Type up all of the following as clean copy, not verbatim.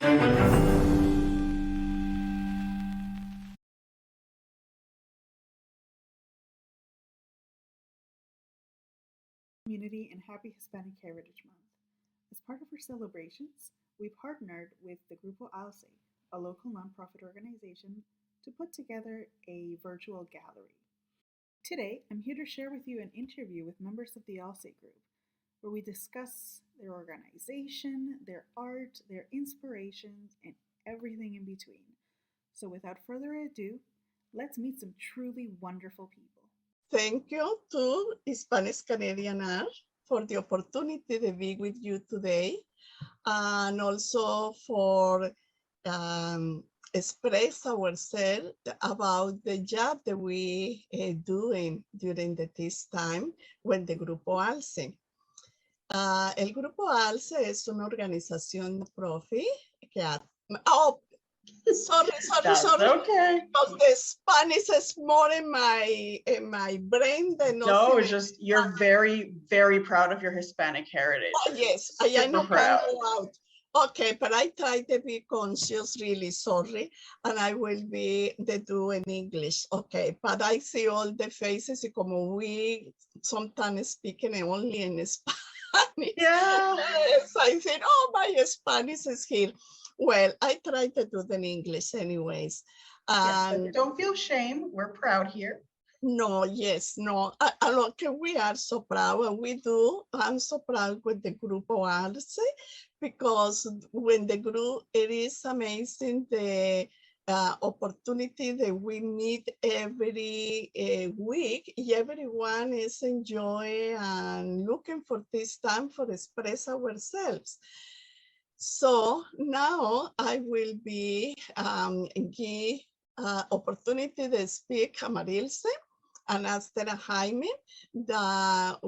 Community and happy Hispanic Heritage Month. As part of our celebrations, we partnered with the Grupo ALCE, a local nonprofit organization, to put together a virtual gallery. Today, I'm here to share with you an interview with members of the ALCE group, where we discuss their organization, their art, their inspirations, and everything in between. So, without further ado, let's meet some truly wonderful people. Thank you to Hispanic Canadian Art for the opportunity to be with you today, and also for express ourselves about the job that we doing during this time when the Grupo ALCE. El Grupo ALCE es una organización profit que sorry. Okay. Because the Spanish is more in my brain than no. It's just you're very, very proud of your Hispanic heritage. Oh yes, I know proud. Out. Okay, but I try to be conscious. Really sorry, and I will be do in English. Okay, but I see all the faces. Como we sometimes speaking only in Spanish. Yeah. Yes, I said, oh, my Spanish is here. Well, I try to do it in English anyways. Yes, but don't feel shame. We're proud here. No, yes, no. We are so proud, and we do. I'm so proud with the Grupo ALCE because when the group, it is amazing the opportunity that we meet every week. Everyone is enjoying and looking for this time for express ourselves. So now I will be give opportunity to speak a Marilce and after Jaime that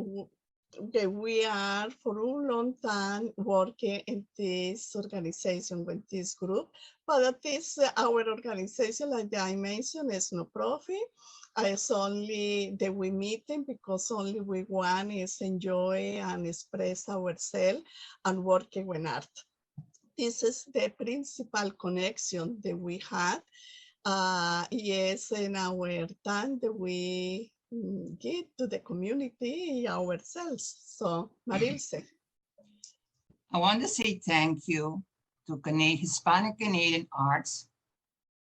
we are for a long time working in this organization with this group, but this our organization, like I mentioned, is no profit. It's only that we meeting because only we want is enjoy and express ourselves and working with art. This is the principal connection that we had. Yes, in our time that we give to the community ourselves. So, Marilce. I want to say thank you to Hispanic Canadian Arts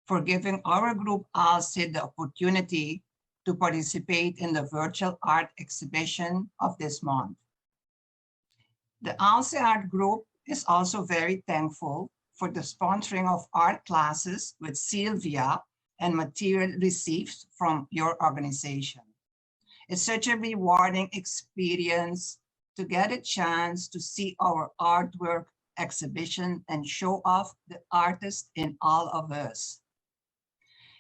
for giving our group ALCE the opportunity to participate in the virtual art exhibition of this month. The ALCE Art Group is also very thankful for the sponsoring of art classes with Sylvia and material received from your organization. It's such a rewarding experience to get a chance to see our artwork exhibition and show off the artist in all of us.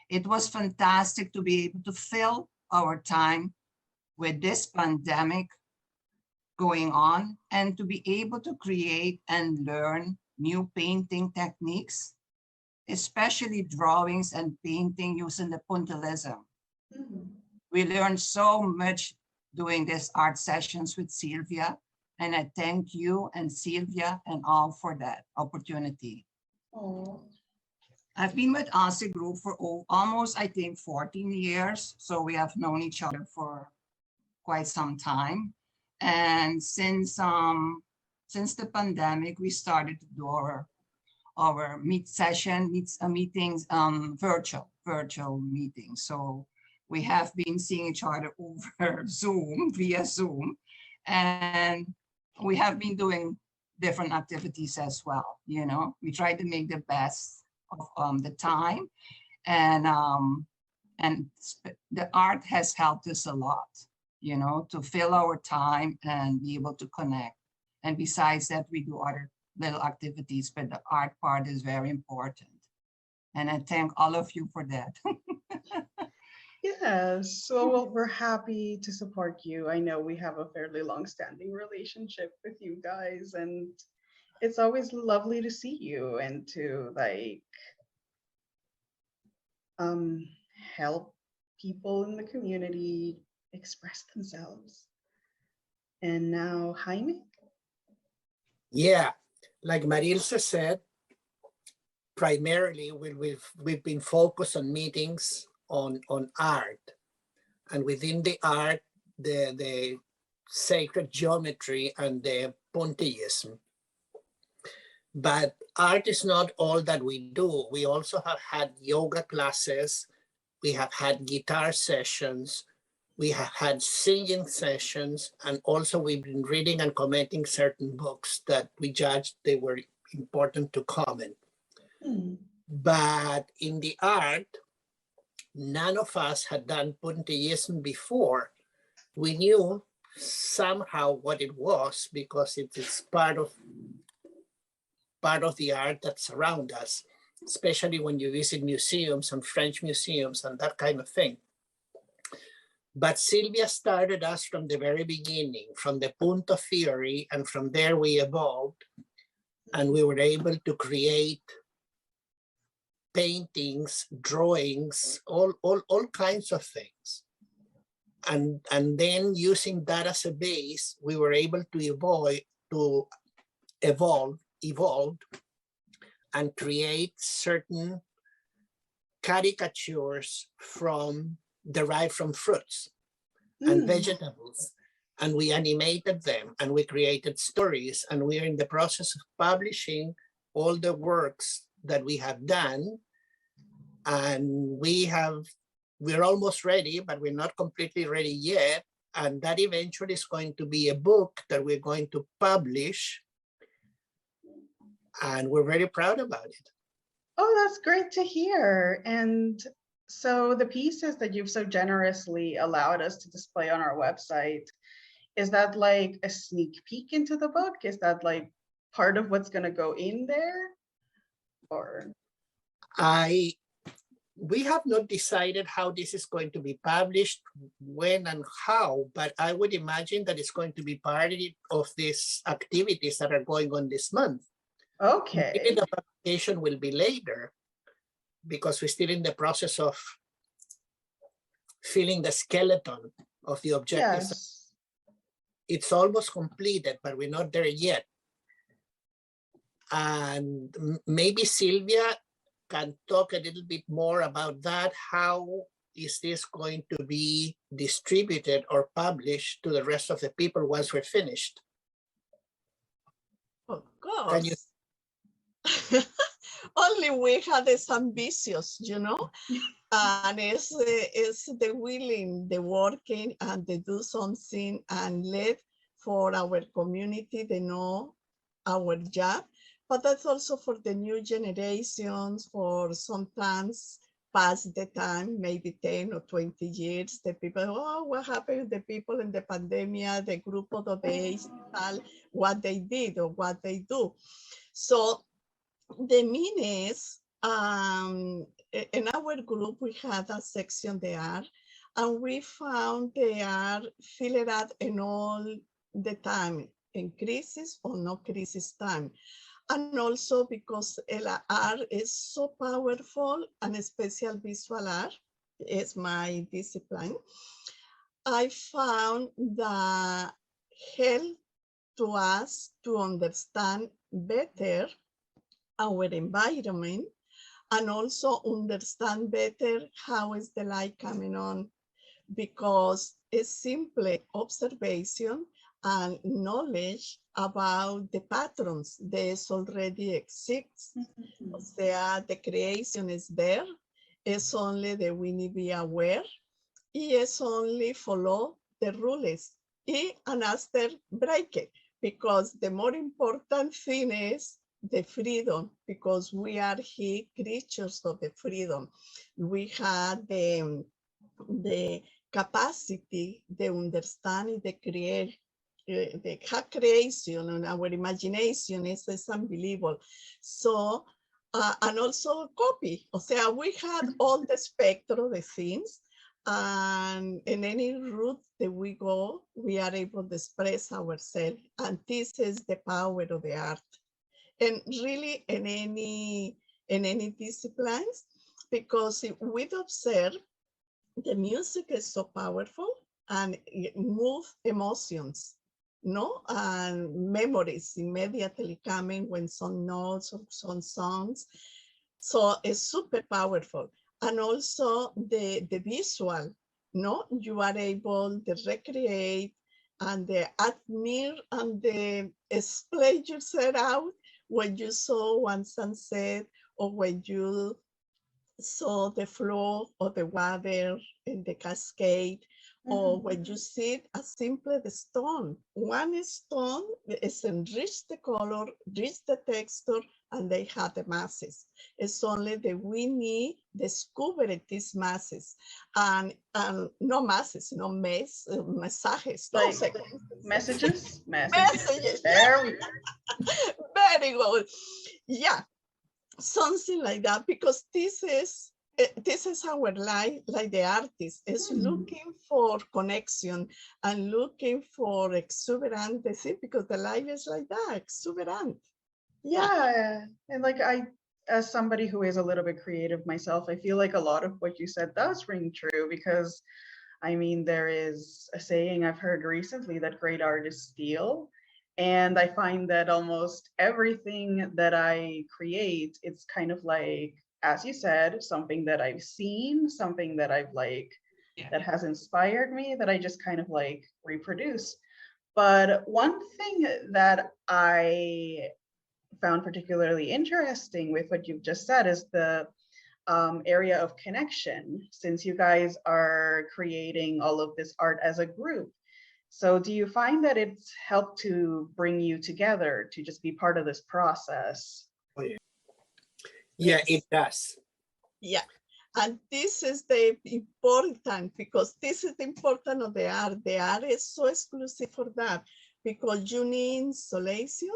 It was fantastic to be able to fill our time with this pandemic going on and to be able to create and learn new painting techniques, especially drawings and painting using the Pundalism. We learned so much doing these art sessions with Sylvia, and I thank you and Sylvia and all for that opportunity. Oh. I've been with ALCE Group for almost, I think, 14 years. So we have known each other for quite some time. And since the pandemic, we started to do our meetings, virtual meetings. So we have been seeing each other over Zoom, via Zoom, and we have been doing different activities as well. You know, we try to make the best of the time, and the art has helped us a lot, you know, to fill our time and be able to connect. And besides that, we do other little activities, but the art part is very important. And I thank all of you for that. Yes, so well, we're happy to support you. I know we have a fairly long-standing relationship with you guys, and it's always lovely to see you and to like help people in the community express themselves. And now, Jaime? Yeah, like Marilce said, primarily we've been focused on meetings on art, and within the art, the sacred geometry and the Pointillism. But art is not all that we do. We also have had yoga classes. We have had guitar sessions. We have had singing sessions. And also we've been reading and commenting certain books that we judged they were important to comment. But in the art, none of us had done Puntillism before. We knew somehow what it was because it is part of the art that's around us, especially when you visit museums and French museums and that kind of thing. But Sylvia started us from the very beginning, from the Punto theory, and from there we evolved, and we were able to create paintings, drawings, all kinds of things. And then using that as a base, we were able to evolve and create certain caricatures derived from fruits and vegetables. And we animated them and we created stories, and we're in the process of publishing all the works that we have done. And we're almost ready, but we're not completely ready yet. And that eventually is going to be a book that we're going to publish. And we're very proud about it. Oh, that's great to hear. And so the pieces that you've so generously allowed us to display on our website, is that like a sneak peek into the book? Is that like part of what's going to go in there? Or we have not decided how this is going to be published, when and how, but I would imagine that it's going to be part of these activities that are going on this month. Okay. Maybe the publication will be later because we're still in the process of filling the skeleton of the objectives. Yes. It's almost completed, but we're not there yet. And maybe Sylvia can talk a little bit more about that. How is this going to be distributed or published to the rest of the people once we're finished? Of course. Only we had this ambitious, and it's the willing, the working, and the do something and live for our community. They know our job, but that's also for the new generations, for sometimes past the time, maybe 10 or 20 years, the people, oh, what happened with the people in the pandemic, the group of the days, what they did or what they do. So the mean is, in our group, we had a section there, and we found they are filled out in all the time, in crisis or no crisis time. And also because art is so powerful, and especially visual art is my discipline, I found that help to us to understand better our environment, and also understand better how is the light coming on, because it's simply observation and knowledge about the patterns that already exist. O sea, the creation is there. It's only that we need to be aware. Y it's only follow the rules. And after break it, because the more important thing is the freedom, because we are here creatures of the freedom. We have the capacity, the understanding, the creation, and our imagination is unbelievable. So, and also copy. O sea, we had all the spectrum of the things, and in any route that we go, we are able to express ourselves. And this is the power of the art. And really in any disciplines, because if we observe, the music is so powerful and it moves emotions, no? And memories immediately coming when some notes or some songs. So it's super powerful. And also the visual, no? You are able to recreate and admire and display yourself out when you saw one sunset or when you saw the flow of the water in the cascade, or when you see a simple stone. One stone is enriched the color, enriched the texture, and they have the masses. It's only that we need discover these masses and no masses, no mensajes, no Like sé. messages? Messages. There we go. Very good. Yeah, something like that, because this is our life, like the artist is looking for connection and looking for exuberancy, because the life is like that, exuberant. Yeah. And like as somebody who is a little bit creative myself, I feel like a lot of what you said does ring true, because I mean, there is a saying I've heard recently that great artists steal. And I find that almost everything that I create, it's kind of like, as you said, something that I've seen, something that I've like, that has inspired me, that I just kind of like reproduce. But one thing that I found particularly interesting with what you've just said is the area of connection, since you guys are creating all of this art as a group. So do you find that it's helped to bring you together to just be part of this process? Oh, yeah. Yeah, it does. Yeah. And this is the important, because this is the important of the art. The art is so exclusive for that, because you need insulation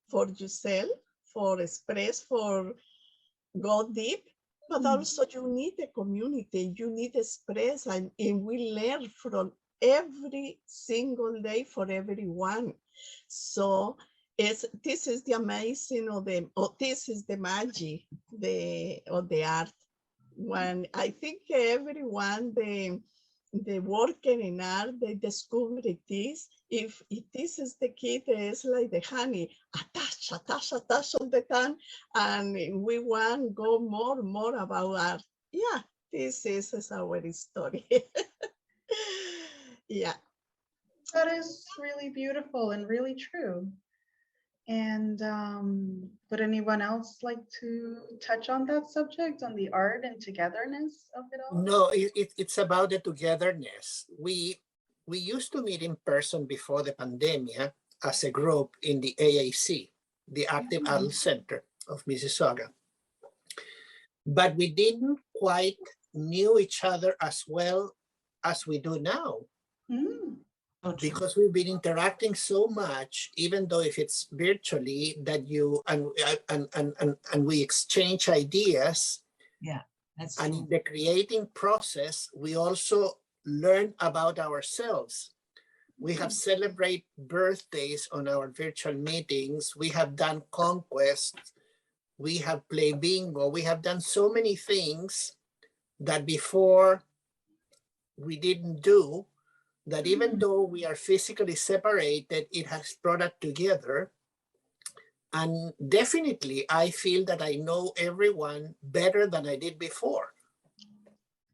for yourself, for express, for go deep, but also you need a community, you need express, and we learn from every single day for everyone. So this is the amazing this is the magic of the art. When I think everyone, the working in art, they discover this. If this is the key, it's like the honey, attach all the time, and we want to go more about art. Yeah, this is our story. Yeah. That is really beautiful and really true. And would anyone else like to touch on that subject, on the art and togetherness of it all? No, it's about the togetherness. We used to meet in person before the pandemic as a group in the AAC, the Active Adult Center of Mississauga. But we didn't quite knew each other as well as we do now. Because we've been interacting so much, even though if it's virtually, that you and we exchange ideas. Yeah, that's and true. in the creating process, we also learn about ourselves. We have celebrated birthdays on our virtual meetings. We have done conquests. We have played bingo. We have done so many things that before we didn't do, that even though we are physically separated, it has brought us together. And definitely, I feel that I know everyone better than I did before.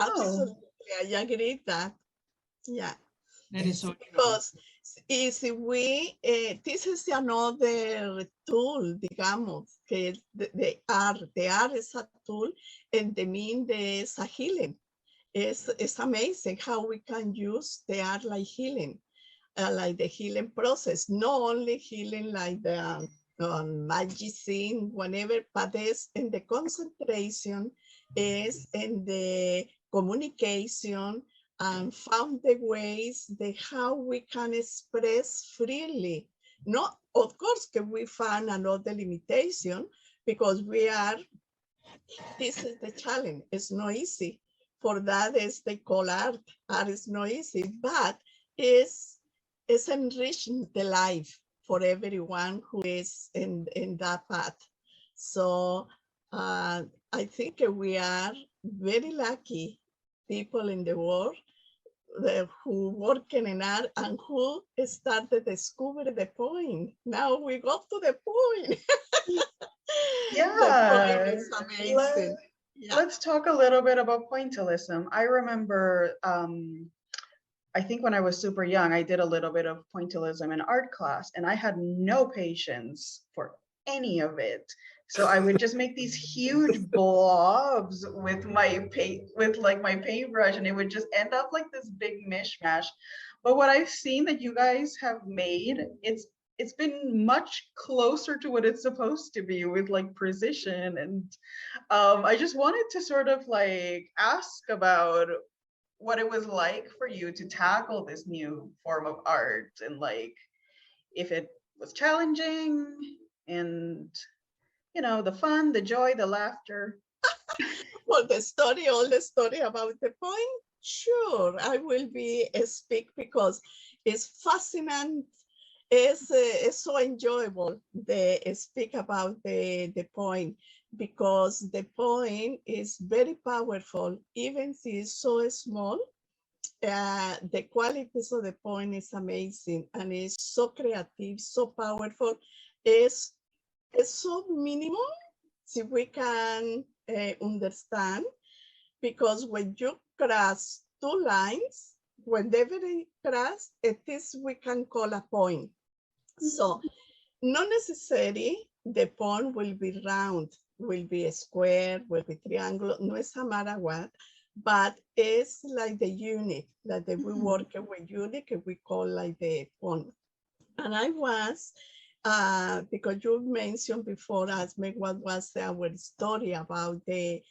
Absolutely, I agree with that. Yeah. That is so true. Because if we, this is another tool, digamos, que the art is a tool, and the mean is a healing. It's amazing how we can use the art like healing, like the healing process, not only healing like the magic scene, whenever, but it's in the concentration, is in the communication, and found the ways how we can express freely. Not, of course, can we find another limitation, because this is the challenge. It's not easy. For that is they call art. Art is not easy, but it's enriching the life for everyone who is in that path. So I think we are very lucky people in the world who working in art and who started to discover the point. Now we got to the point. The poem Yeah. is amazing. Yeah. Let's talk a little bit about pointillism. I remember, I think when I was super young, I did a little bit of pointillism in art class, and I had no patience for any of it. So I would just make these huge blobs with my my paintbrush, and it would just end up like this big mishmash. But what I've seen that you guys have made, it's been much closer to what it's supposed to be, with like precision. And I just wanted to sort of like ask about what it was like for you to tackle this new form of art, and like if it was challenging, and the fun, the joy, the laughter. Well, all the story about the point, sure, I will be speak because it's fascinating. It's so enjoyable to speak about the point, because the point is very powerful, even if it's so small. The qualities of the point is amazing, and it's so creative, so powerful. It's, it's so minimum, si we can understand, because when you cross two lines, whenever they cross, it is we can call a point. So not necessarily the point will be round, will be a square, will be triangle, no es a matter what, but it's like the unit, like we work with unit, we call like the point. And I was, because you mentioned before, asked me what was our story about the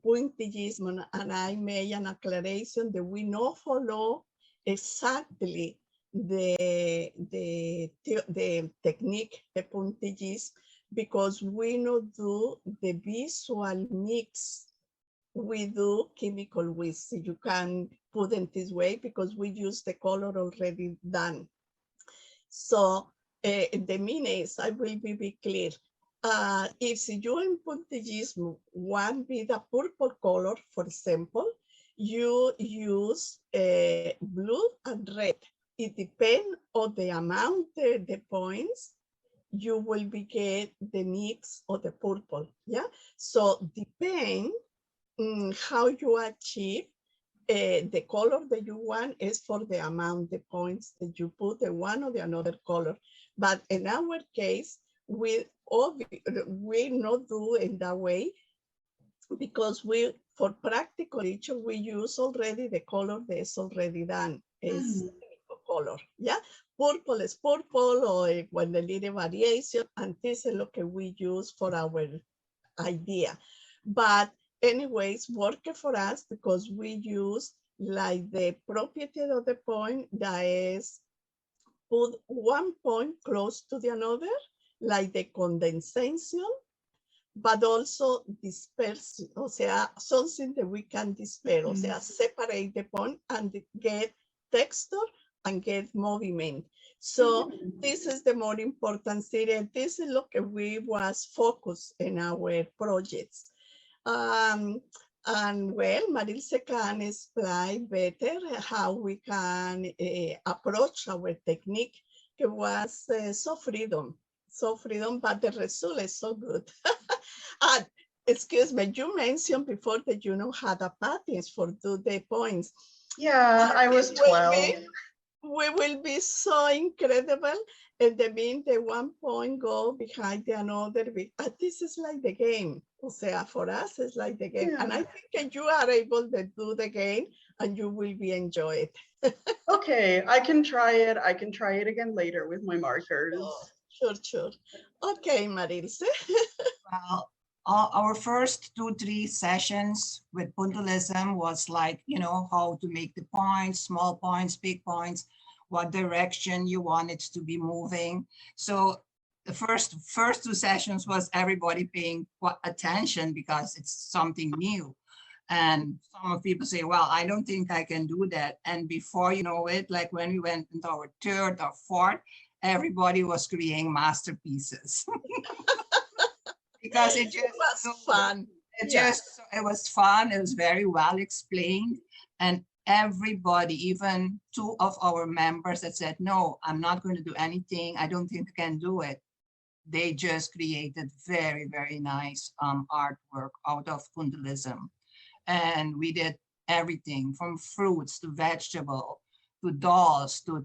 Pointillism, and I made an acclaration that we not follow exactly the technique, the Pointillism, because we not do the visual mix. We do chemical whisk, you can put it this way, because we use the color already done. So the meanings, I will be clear. If you in Pointillism want be the purple color, for example, you use blue and red. It depends on the amount of the points, you will be get the mix of the purple, yeah? So depend how you achieve the color that you want is for the amount, the points that you put the one or the another color. But in our case, we not do in that way, because for practical issue, we use already the color that is already done, is color, yeah? Purple is purple, or when the little variation, and this is what we use for our idea. But anyways, working for us, because we use like the property of the point that is put one point close to the another, like the condensation, but also disperse, o sea, something that we can disperse, o sea, separate the point and get texture and get movement. So this is the more important thing. This is what we was focused in our projects. And well, Marilse can explain better how we can approach our technique. It was so freedom, but the result is so good. And excuse me, you mentioned before that you know how the patterns for do the points. Yeah, I was 12. We will be so incredible, and the mean the one point go behind the another. This is like the game. O sea, for us, it's like the game. Yeah. And I think you are able to do the game, and you will be enjoy it. Okay, I can try it. I can try it again later with my markers. Oh, sure. Okay, Marilse. Well, our first 2-3 sessions with Pundalism was like, how to make the points, small points, big points, what direction you want it to be moving. So the first 2 sessions was everybody paying attention because it's something new. And some of people say, well, I don't think I can do that. And before you know it, like when we went into our 3rd or 4th, everybody was creating masterpieces. Because it was fun. It was fun. It was very well explained. And everybody, even 2 of our members that said, no, I'm not going to do anything. I don't think I can do it. they just created very, very nice artwork out of Pundalism. And we did everything from fruits to vegetable, to dolls, to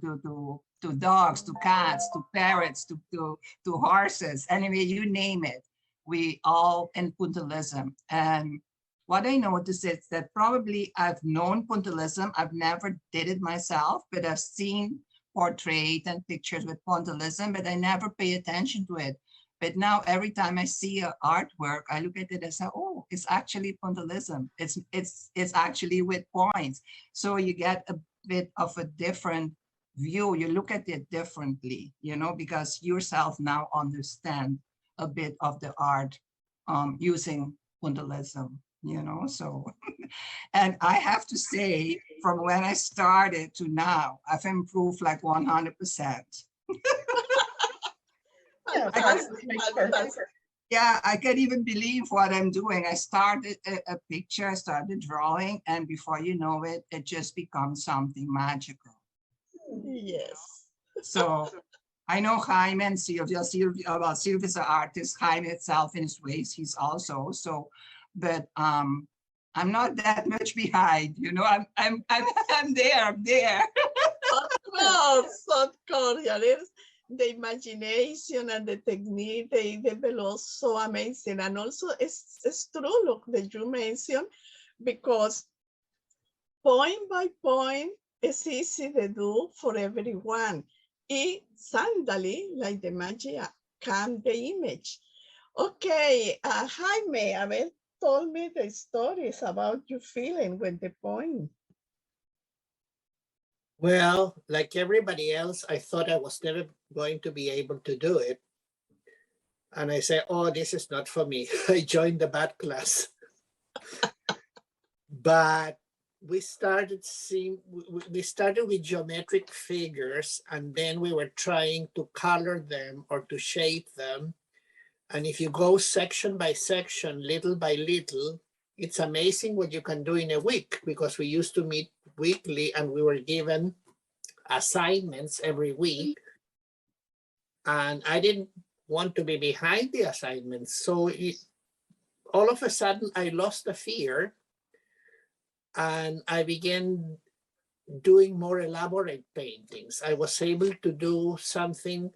dogs, to cats, to parrots, to horses. Anyway, you name it. We all in Puntillism. And what I noticed is that probably I've known Puntillism. I've never did it myself, but I've seen portrait and pictures with Pointillism, but I never pay attention to it. But now every time I see an artwork, I look at it and say, oh, it's actually Pointillism. It's actually with points. So you get a bit of a different view. You look at it differently, you know, because yourself now understand a bit of the art using Pointillism, you know, so. And I have to say, from when I started to now, I've improved like 100%. Yeah, that makes perfect. Yeah, I can't even believe what I'm doing. I started a picture, I started drawing, and before you know it, it just becomes something magical. Yes. So I know Jaime and Sylvia, well, Sylvia's an artist, Jaime itself in his ways, he's also, so, but I'm not that much behind, you know, I'm there. Of course, yeah, there's the imagination and the technique they develop so amazing. And also it's true, look, that you mentioned, because point by point, it's easy to do for everyone. And suddenly, like the magic, come the image. Okay, Jaime, Abel told me the stories about you feeling with the point. Well, like everybody else, I thought I was never going to be able to do it. And I said, oh, this is not for me. I joined the bad class. But we started with geometric figures, and then we were trying to color them or to shape them. And if you go section by section, little by little, it's amazing what you can do in a week, because we used to meet weekly and we were given assignments every week. And I didn't want to be behind the assignments. So all of a sudden, I lost the fear and I began doing more elaborate paintings. I was able to do something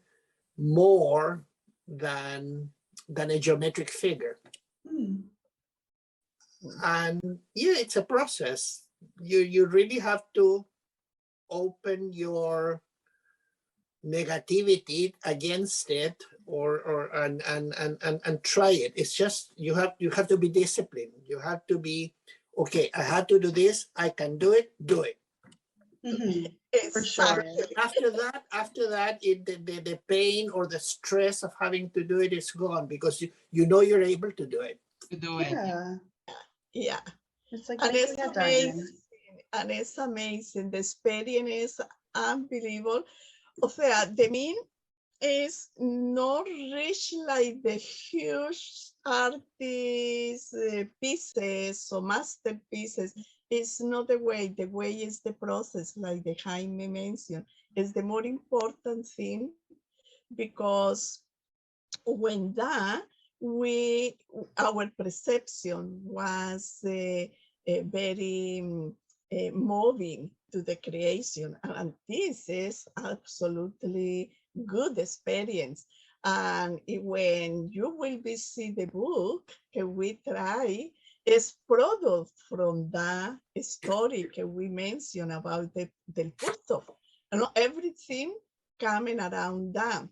more than a geometric figure. And yeah, it's a process. You really have to open your negativity against it, and try it. It's just you have to be disciplined. You have to be, okay, I had to do this, I can do it, do it. For sure. After that, the pain or the stress of having to do it is gone, because you know you're able to do it. Yeah. Yeah. It's like And it's making a diamond. amazing. And it's amazing. The experience is unbelievable. O sea, the mean is not rich like the huge artist pieces or masterpieces. It's not the way. The way is the process, like the Jaime mentioned. It's the more important thing, because when that, our perception was very moving to the creation, and this is absolutely good experience. And when you will be see the book we try, is product from that story we mentioned about the del Porto, and everything coming around that.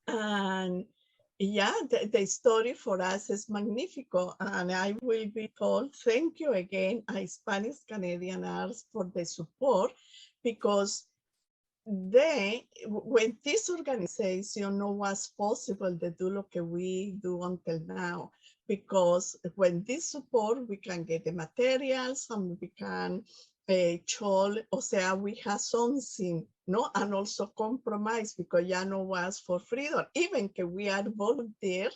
And yeah, the story for us is magnifico, and I will be told thank you again, Hispanic Canadian Arts, for the support, because when this organization was possible to do what we do until now, because when this support, we can get the materials and we can show, o sea, we have something, no, and also compromise, because ya no was for freedom, even que we are volunteer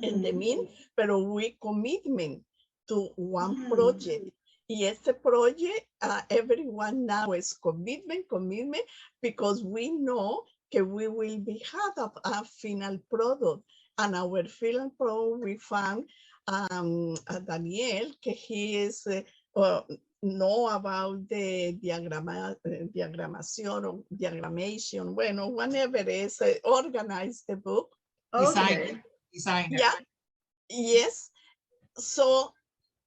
in the mean, pero we commitment to one project. Y este project, everyone now is commitment, because we know we will be have a final product. And our final product, we found Daniel, he is know about the diagrammation, bueno, whenever it is, organize the book. Okay. Designer. Yeah, yes. So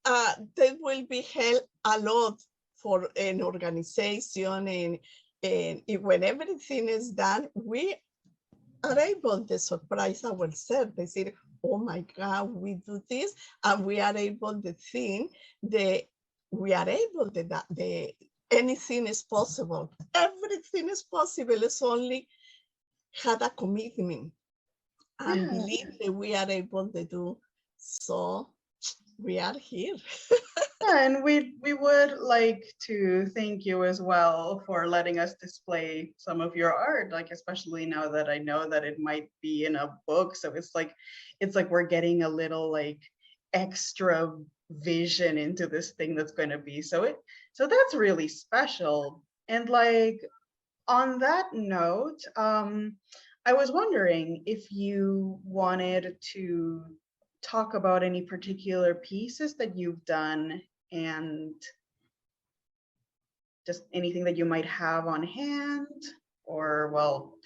that will be help a lot for an organization, and when everything is done, we are able to surprise ourselves. They say, oh my God, we do this, and we are able to think that we are able to that anything is possible. Everything is possible. It's only had a commitment and Yeah. believe that we are able to do. So we are here. Yeah, and we would like to thank you as well for letting us display some of your art, like especially now that I know that it might be in a book. So it's like we're getting a little like extra vision into this thing that's going to be. So that's really special. And like on that note, I was wondering if you wanted to talk about any particular pieces that you've done and just anything that you might have on hand, or well,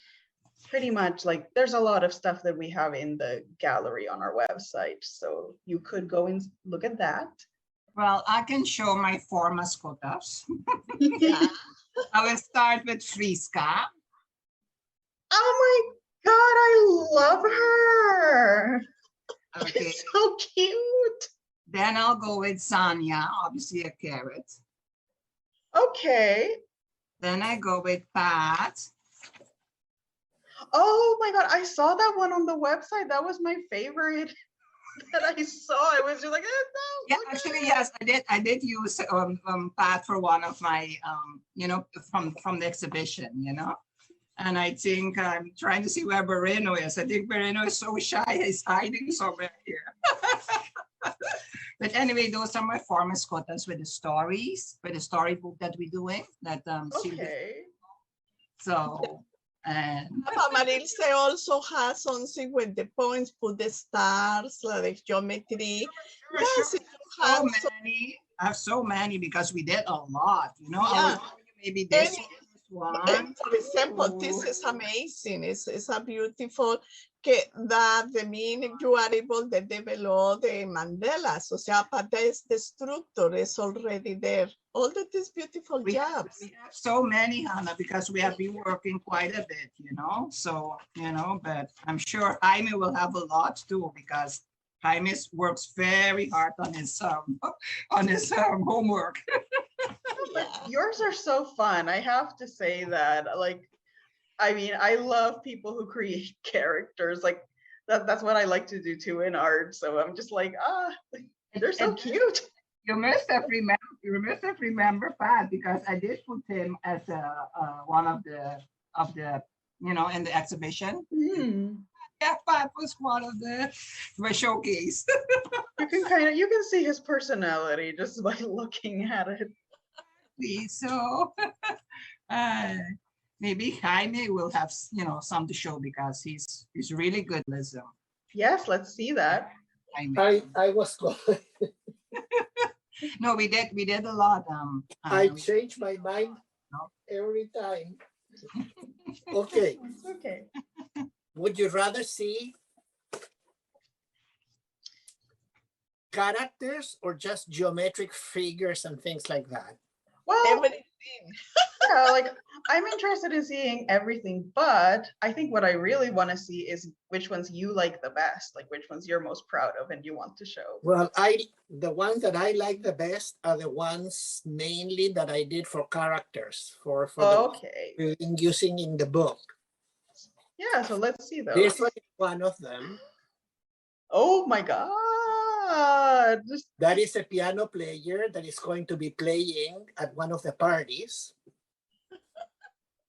pretty much like there's a lot of stuff that we have in the gallery on our website, so you could go and look at that. Well, I can show my 4 mascotas. Yeah. I will start with Friska. Oh my God, I love her. Okay. It's so cute. Then I'll go with Sanya, obviously a carrot. Okay. Then I go with Pat. Oh my God, I saw that one on the website. That was my favorite that I saw. I was just like, Yeah, actually, yes, I did use Pat for one of my, from the exhibition, And I think I'm trying to see where Bereno is. I think Bereno is so shy, he's hiding somewhere here. But anyway, those are my 4 mascotas with the stories, with the storybook that we're doing. That okay. So, and Marilse also has something with the points, put the stars, like geometry. Yes, sure. So many. I have so many because we did a lot, Yeah. I will show you maybe this one. And for example, this is amazing. It's a beautiful that the meaning you are able to develop the mandalas. O sea, but the structure is already there. All of these beautiful jobs. We have so many, Hannah, because we have been working quite a bit, So, but I'm sure Jaime will have a lot too, because Jaime works very hard on his homework. But yours are so fun. I have to say that. Like, I mean, I love people who create characters. Like that's what I like to do too in art. So I'm just like, they're so cute. You must have remember Pat, because I did put him as one of the in the exhibition. Mm. Yeah, Pat was one of the showcase. You can see his personality just by looking at it. So maybe Jaime will have some to show, because he's really good. Listen. Yes, let's see that. I was going. No, we did a lot. I change my mind every time. Okay. Okay. Would you rather see characters or just geometric figures and things like that? Well, Everything. yeah, like I'm interested in seeing everything, but I think what I really want to see is which ones you like the best, like which ones you're most proud of and you want to show. Well, the ones that I like the best are the ones mainly that I did for characters, for Okay. using in the book. Yeah, so let's see those. This one is one of them. Oh my God. That is a piano player that is going to be playing at one of the parties.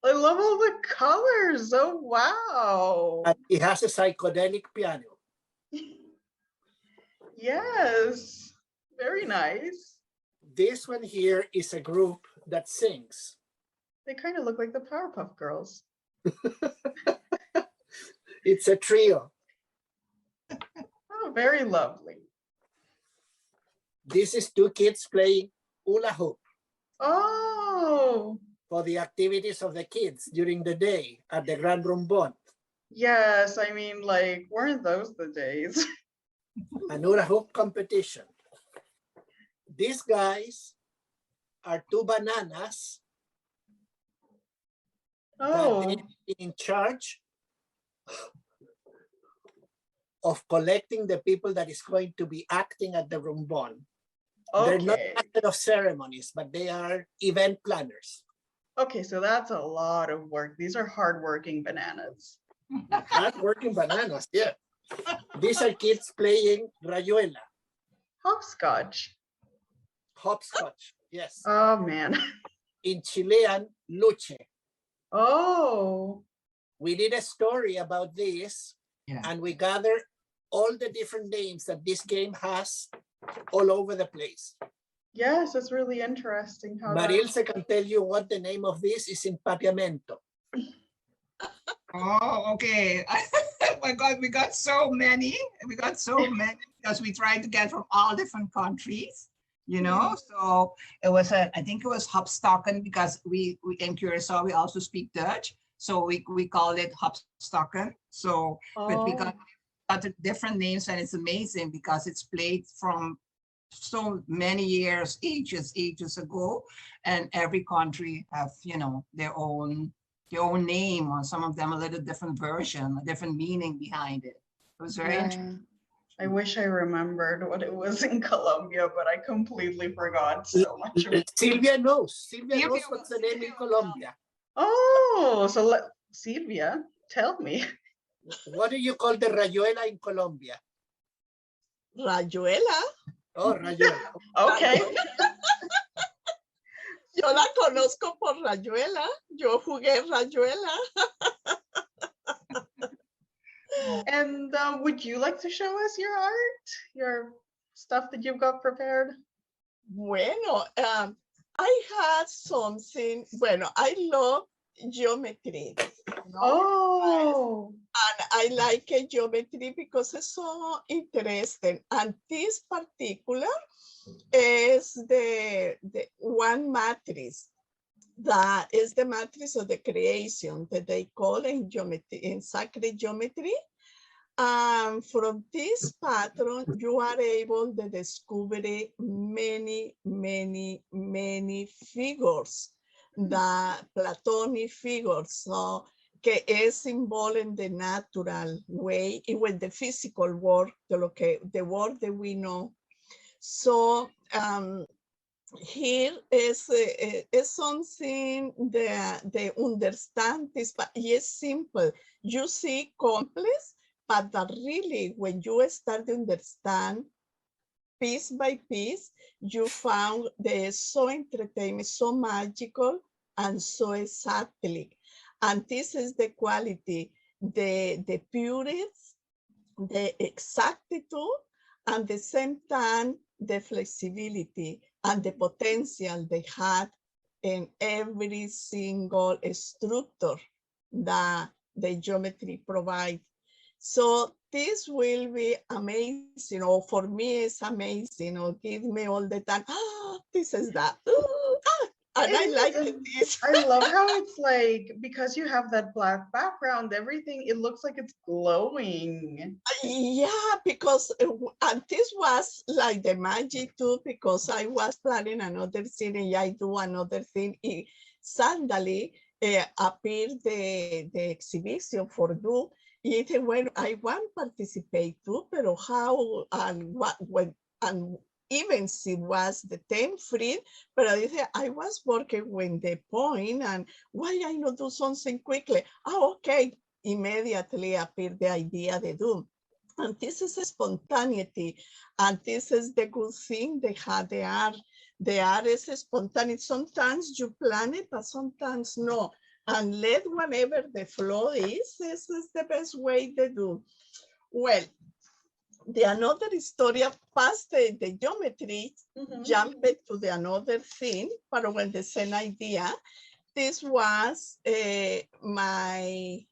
I love all the colors. Oh, wow. And it has a psychedelic piano. Yes, very nice. This one here is a group that sings. They kind of look like the Powerpuff Girls. It's a trio. Oh, very lovely. This is two kids playing hula hoop Oh, for the activities of the kids during the day at the Grand Rumbon. yes. I mean, like, weren't those the days? An hula hoop competition. These guys are two bananas that Oh, they've been in charge of collecting the people that is going to be acting at the Rumbon. They're not okay. master of ceremonies, but they are event planners. Okay, so that's a lot of work. These are hardworking bananas. Hard-working bananas, yeah. These are kids playing rayuela, Hopscotch. hopscotch, yes. Oh, man. In Chilean, luche. Oh, We did a story about this, Yeah. and we gathered all the different names that this game has all over the place. yes, it's really interesting how But that. Ilse can tell you what the name of this is in Papiamento. Oh, okay. Oh my God, we got so many. We got so many because we tried to get from all different countries, you know. So it was I think it was Hopstocken because we in Curacao we also speak Dutch, so we call it Hopstocken. So but we got different names, and it's amazing because it's played from so many years, ages ago, and every country have, you know, their own name, or some of them a little different version, a different meaning behind it. It was very interesting. I wish I remembered what it was in Colombia, but I completely forgot so much of it. Sylvia knows. Sylvia Sylvia knows what's the name in Sylvia will Colombia. Oh, so Silvia, tell me. What do you call the rayuela in Colombia? Rayuela. Oh, rayuela. Okay. Yo la conozco por Rayuela. Yo jugué Rayuela. And would you like to show us your art, your stuff that you've got prepared? Bueno, I had something. Bueno, I love geometry. You know? Oh, And I like geometry because it's so interesting. And this particular is the one matrix that is the matrix of the creation that they call in geometry, in sacred geometry. From this pattern, you are able to discover many figures, the Platonic figures, so que es symbol in the natural way, with the physical world, the world that we know. So here is something that they understand this, but it's simple. You see complex, but that really, when you start to understand piece by piece, you found they so entertaining, so magical, and so exactly. And this is the quality, the purity, the exactitude, and at the same time, the flexibility and the potential they had in every single structure that the geometry provides. So this will be amazing, or for me it's amazing, or give me all the time, this is that, and I like this. I love how it's like, because you have that black background, everything, it looks like it's glowing. Yeah, because and this was like the magic too, because I was planning another thing and I do another thing. Suddenly appeared the exhibition for do. Y dije, bueno, I want to participate too, pero how and what, when, and even if it was the 10 free, but I was working with the point, and why I not do something quickly? Oh, okay. Immediately appeared the idea to do. And this is a spontaneity, and this is the good thing they had the art. The art is spontaneous. Sometimes you plan it, but sometimes no. And let whatever the flow is, this is the best way to do. Well, the another historia past the geometry, jumped to the another thing, but when the same idea, this was my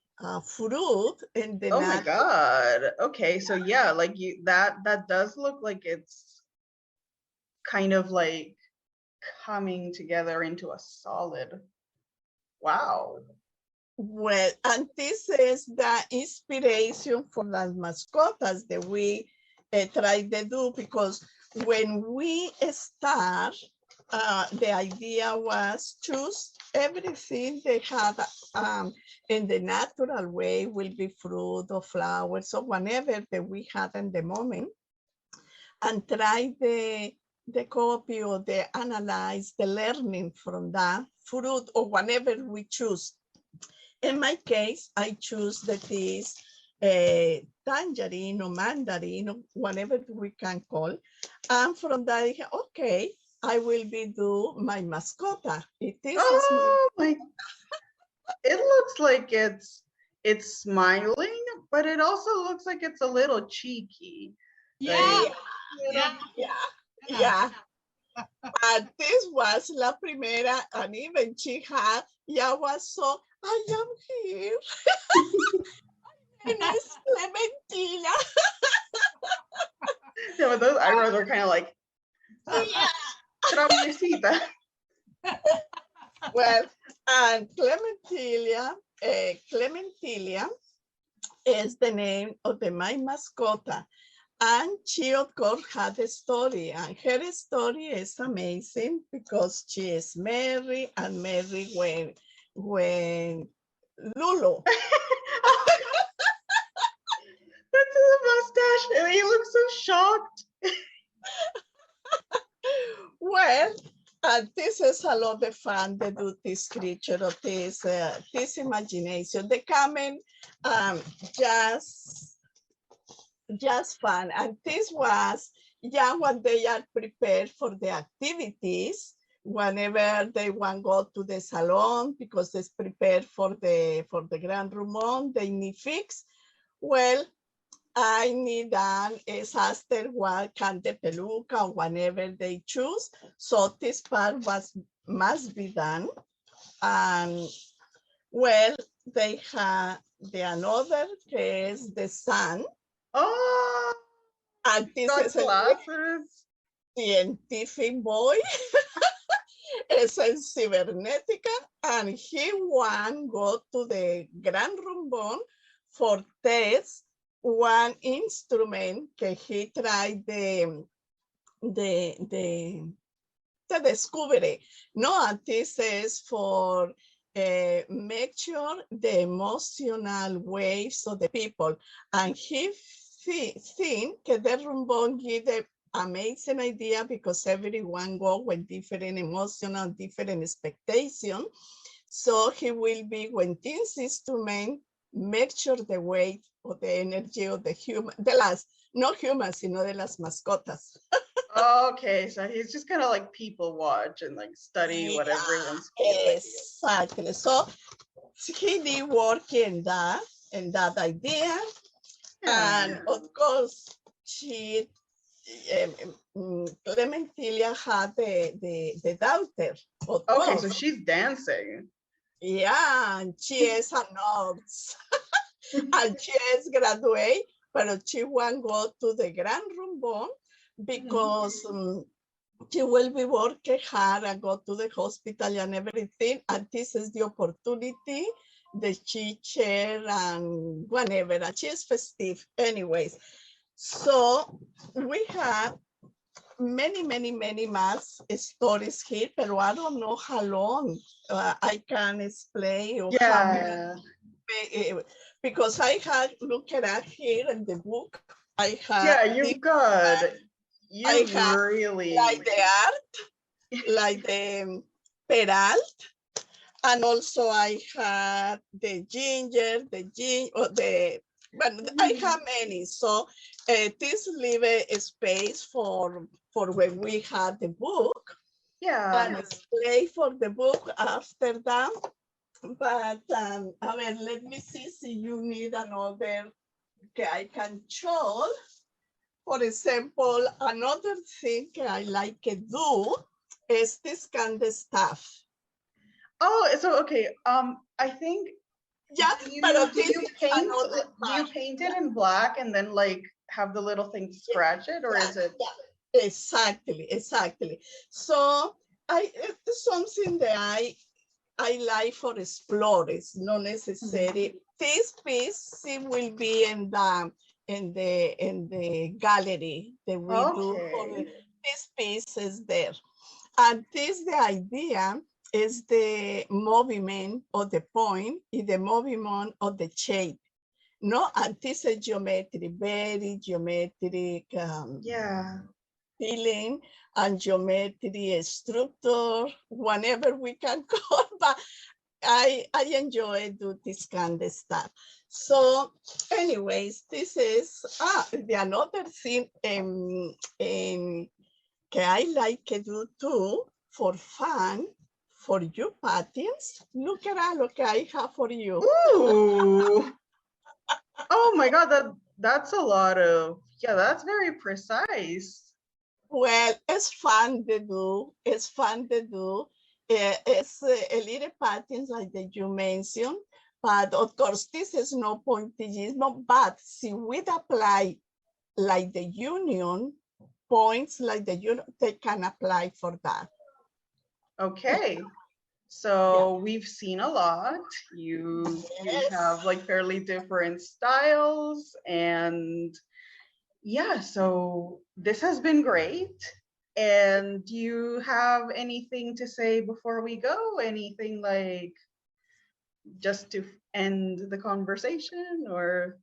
fruit in the Oh my nut. God. Okay, so yeah, like that does look like it's kind of like coming together into a solid. Wow. Well, and this is the inspiration for las mascotas that we try to do, because when we start, the idea was choose everything they had in the natural way, will be fruit or flowers or whatever that we had in the moment, and try the copy or the analyze the learning from that fruit or whatever we choose. In my case, I choose that is tangerine or mandarin or whatever we can call. And from that, okay, I will be do my mascota. It is Oh my, it looks like it's smiling, but it also looks like it's a little cheeky. Yeah, Like, yeah. And this was la primera, and even she had, was so, I am here. And it's Clementina. yeah, but those eyebrows are kind of like, Yeah. travesita. Well, and Clementilia is the name of my mascota. And she, of course, had a story, and her story is amazing because she is married and married when Lulu. That's a mustache, and he looks so shocked. Well, this is a lot of fun to do this creature of this imagination. They come in just fun. And this was when they are prepared for the activities, whenever they want to go to the salon, because it's prepared for the grand room, they need fix. Well, I need an after what can the peluca or whatever they choose. So this part must be done. And well, they have the another is the sun. Oh, And this got is glasses. a scientific boy. It's a cybernetica, and he want go to the Gran Rumbón for test one instrument that he tried the discovery. No, and this is for make sure the emotional waves of the people. And he think that the Rumbón give the amazing idea because everyone go with different emotional, different expectation. So he will be when this instrument measure the weight of the energy of the human, not humans, sino de las mascotas. Okay, so he's just kind of like people watch and like study what everyone's feeling. Exactly. So he did work in that idea. Yeah. And of course, she Clementilia had the daughter. Okay, so she's dancing. Yeah, and she is a nurse. And she is graduate, but she won't go to the Gran Rumbón because she will be working hard and go to the hospital and everything. And this is the opportunity that she share and whatever. And she is festive anyways. So we have many mass stories here, but I don't know how long I can explain or Yeah. because I had looked at here in the book. I had You've really like the art, like the Peralt, and also I had the ginger, but I have many. So this leave a space for when we had the book. Yeah. And play for the book after that. But a ver, let me see if you need another that I can show. For example, another thing I like to do is this kind of stuff. Oh, so okay. I think Yeah, do you but do this you is paint another do you part. paint it in black and then like have the little thing to scratch it, or Yeah, is it? yeah, exactly. So it's something that I like for explorers, not necessary. This piece it will be in the gallery that we do for Okay. this piece is there. And this the idea is the movement of the point, is the movement of the shape. No, and this is geometry, very geometric Yeah. feeling and geometry structure, whenever we can call, but I enjoy do this kind of stuff. So anyways, this is the another thing that I like to do too for fun for you, Patience. Look at what I have for you. Ooh. Oh my God, that's a lot of, yeah, that's very precise. Well, it's fun to do. It's fun to do. It's a little patterns like that you mentioned, but of course, this is no pointillism, but see, we apply like the union points, like the union, they can apply for that. Okay. Yeah. So we've seen a lot. You have like fairly different styles, and yeah, so this has been great. And do you have anything to say before we go? Anything like just to end the conversation, or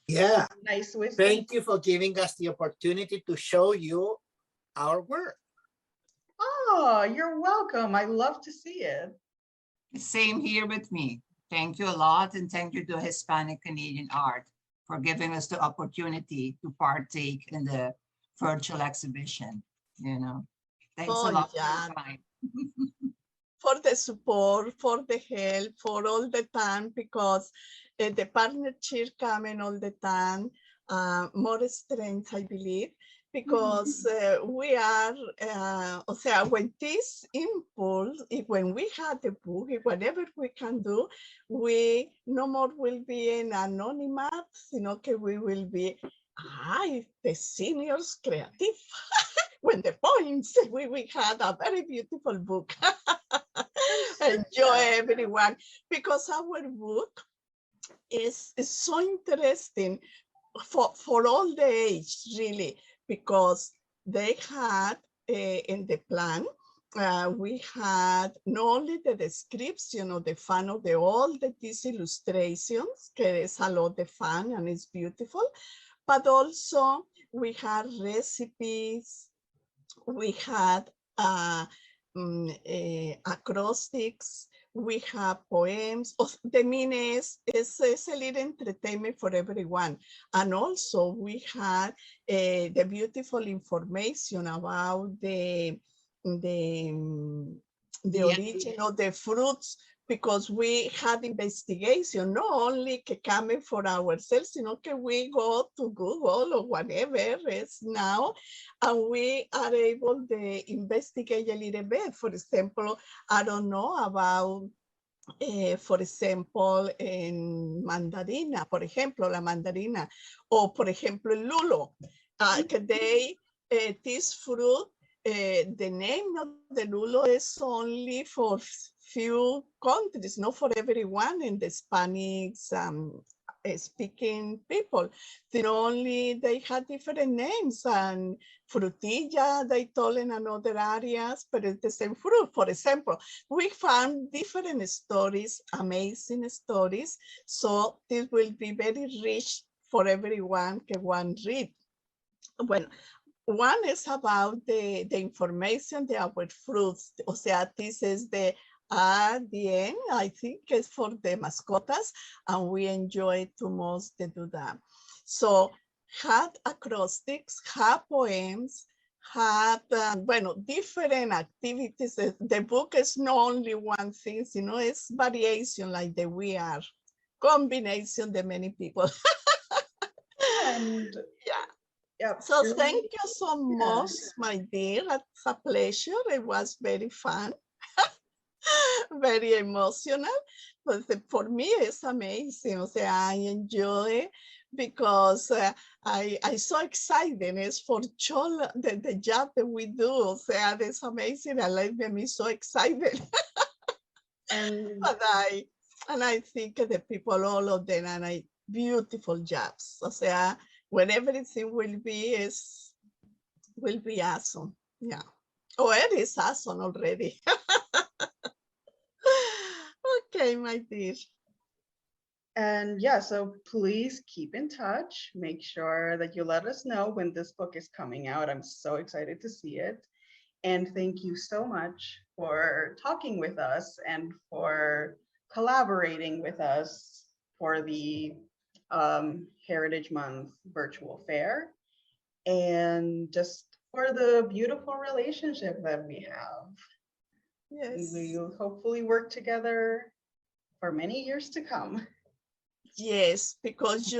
Yeah, nice wisdom? thank you for giving us the opportunity to show you our work. Oh, you're welcome. I love to see it. Same here with me. Thank you a lot, and thank you to Hispanic Canadian Art for giving us the opportunity to partake in the virtual exhibition. You know, thanks a Oh, lot for yeah. your time. For the support, for the help, for all the time, because the partnership coming all the time, more strength, I believe, because we are, o sea, when this impulse, when we have the book, whatever we can do, we no more will be in anonymous, sino que we will be, the seniors creative. When the points, we had a very beautiful book. Enjoy everyone, because our book is so interesting for all the age, really, because they had in the plan, we had not only the description of the fun of all these illustrations, que is a lot of fun and it's beautiful, but also we had recipes, we had acrostics, we have poems. The mean is a little entertainment for everyone. And also we had the beautiful information about the origin of the fruits, because we had investigation, not only coming for ourselves, sino que we go to Google or whatever is now, and we are able to investigate a little bit. For example, I don't know about, for example, en mandarina, por ejemplo, la mandarina, o por ejemplo, el lulo, this fruit, the name of the lulo is only for few countries, not for everyone in the Spanish speaking people. They had different names, and frutilla, they told in another areas, but it's the same fruit. For example, we found different stories, amazing stories. So this will be very rich for everyone can one read. Well, one is about the information, our fruits. O sea, this is the at the end, I think it's for the mascotas, and we enjoy too much to do that. So had acrostics, had poems, had different activities. The book is not only one thing, it's variation, like the we are combination the many people. And yeah. yeah. So thank you so much, my dear. It's a pleasure. It was very fun. very emotional, but for me it's amazing. O sea, I enjoy because I so excited. It's for sure the job that we do. O sea, it's amazing. I like me so excited. And And I think the people, all of them, are beautiful jobs. O sea, when everything will be awesome. Yeah. Oh, it is awesome already. Okay, my dear. And yeah, so please keep in touch. Make sure that you let us know when this book is coming out. I'm so excited to see it. And thank you so much for talking with us and for collaborating with us for the Heritage Month virtual fair, and just for the beautiful relationship that we have. Yes. We will hopefully work together for many years to come. Yes, because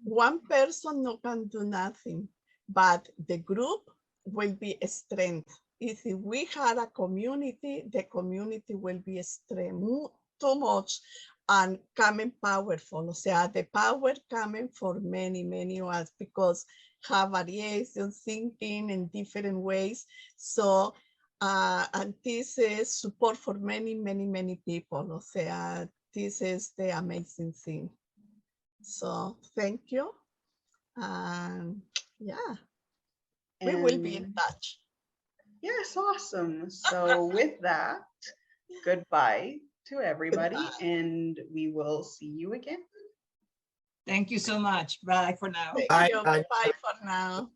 one person no can do nothing, but the group will be a strength. If we had a community, the community will be strength too much and coming powerful. O sea, the power coming for many, many of us because have variation thinking in different ways. So, and this is support for many, many, many people. O sea, this is the amazing thing. So thank you. And yeah, we will be in touch. Yes, awesome. So with that, goodbye to everybody, Goodbye. and we will see you again. Thank you so much. Bye for now. Thank Bye. you. Bye for now.